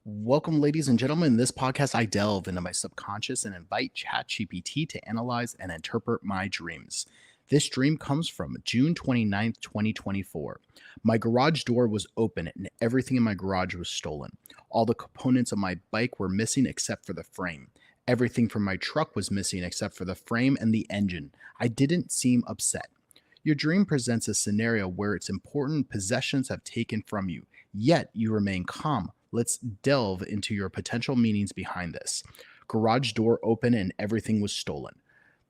Welcome, ladies and gentlemen. In this podcast, I delve into my subconscious and invite ChatGPT to analyze and interpret my dreams. This dream comes from June 29th, 2024. My garage door was open and everything in my garage was stolen. All the components of my bike were missing except for the frame. Everything from my truck was missing except for the frame and the engine. I didn't seem upset. Your dream presents a scenario where its important possessions have taken from you, yet you remain calm. Let's delve into your potential meanings behind this. Garage door open and everything was stolen.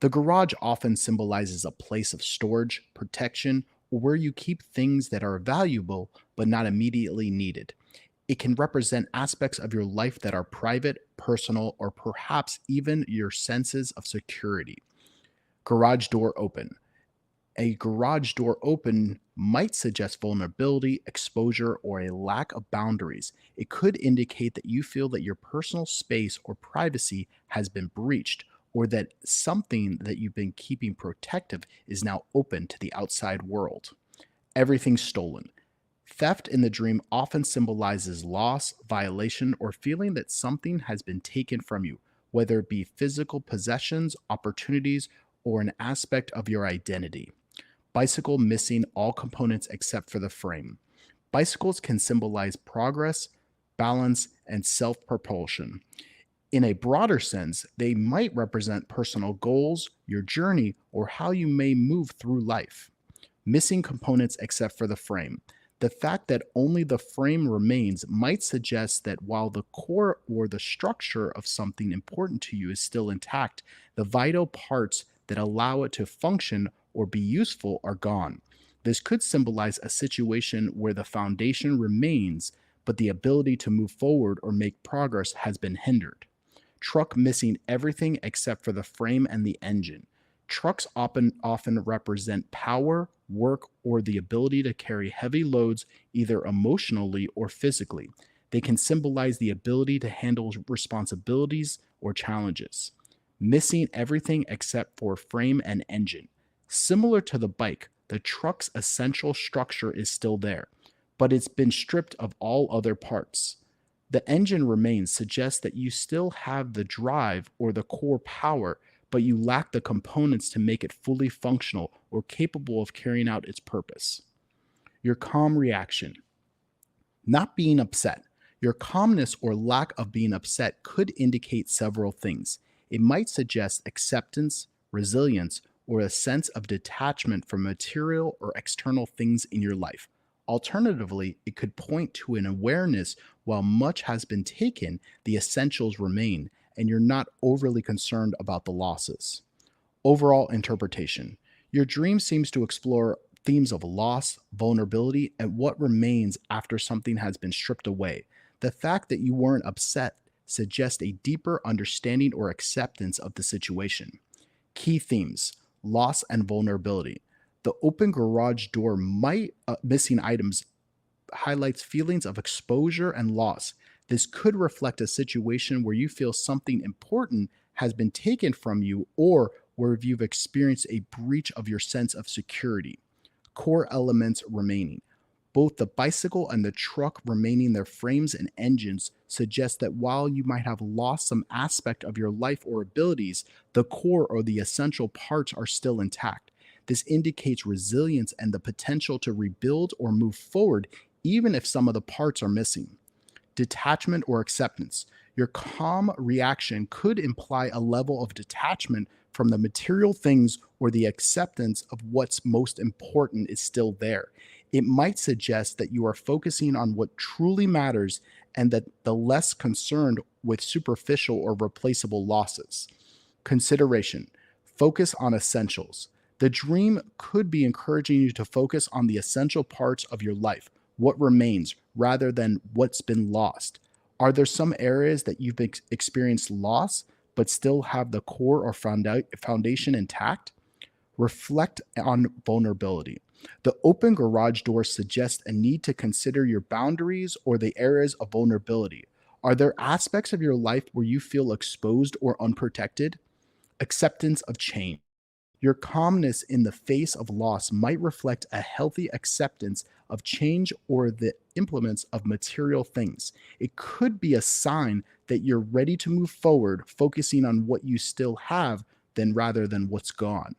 The garage often symbolizes a place of storage, protection, or where you keep things that are valuable but not immediately needed. It can represent aspects of your life that are private, personal, or perhaps even your senses of security. Garage door open. A garage door open might suggest vulnerability, exposure, or a lack of boundaries. It could indicate that you feel that your personal space or privacy has been breached, or that something that you've been keeping protective is now open to the outside world. Everything stolen. Theft in the dream often symbolizes loss, violation, or feeling that something has been taken from you, whether it be physical possessions, opportunities, or an aspect of your identity. Bicycle missing all components except for the frame. Bicycles can symbolize progress, balance, and self propulsion. In a broader sense, they might represent personal goals, your journey, or how you may move through life. Missing components except for the frame. The fact that only the frame remains might suggest that while the core or the structure of something important to you is still intact, the vital parts that allow it to function or be useful are gone. This could symbolize a situation where the foundation remains, but the ability to move forward or make progress has been hindered. Truck missing everything except for the frame and the engine. Trucks often represent power, work, or the ability to carry heavy loads either emotionally or physically. They can symbolize the ability to handle responsibilities or challenges. Missing everything except for frame and engine. Similar to the bike, the truck's essential structure is still there, but it's been stripped of all other parts. The engine remains suggests that you still have the drive or the core power, but you lack the components to make it fully functional or capable of carrying out its purpose. Your calm reaction. Not being upset. Your calmness or lack of being upset could indicate several things. It might suggest acceptance, resilience, or a sense of detachment from material or external things in your life. Alternatively, it could point to an awareness while much has been taken, the essentials remain, and you're not overly concerned about the losses. Overall interpretation. Your dream seems to explore themes of loss, vulnerability, and what remains after something has been stripped away. The fact that you weren't upset suggests a deeper understanding or acceptance of the situation. Key themes: loss and vulnerability. The open garage door might missing items highlights feelings of exposure and loss. This could reflect a situation where you feel something important has been taken from you or where you've experienced a breach of your sense of security. Core elements remaining. Both the bicycle and the truck remaining their frames and engines suggest that while you might have lost some aspect of your life or abilities, the core or the essential parts are still intact. This indicates resilience and the potential to rebuild or move forward even if some of the parts are missing. Detachment or acceptance. Your calm reaction could imply a level of detachment from the material things or the acceptance of what's most important is still there. It might suggest that you are focusing on what truly matters and that the less concerned with superficial or replaceable losses. Consideration. Focus on essentials. The dream could be encouraging you to focus on the essential parts of your life, what remains, rather than what's been lost. Are there some areas that you've experienced loss but still have the core or foundation intact? Reflect on vulnerability. The open garage door suggests a need to consider your boundaries or the areas of vulnerability. Are there aspects of your life where you feel exposed or unprotected? Acceptance of change. Your calmness in the face of loss might reflect a healthy acceptance of change or the implements of material things. It could be a sign that you're ready to move forward, focusing on what you still have than rather than what's gone.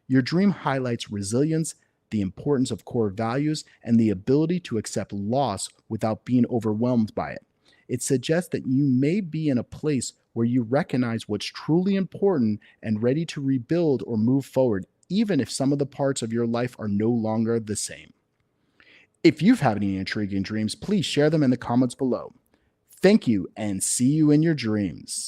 Your dream highlights resilience, the importance of core values, and the ability to accept loss without being overwhelmed by it. It suggests that you may be in a place where you recognize what's truly important and ready to rebuild or move forward, even if some of the parts of your life are no longer the same. If you've had any intriguing dreams, please share them in the comments below. Thank you and see you in your dreams.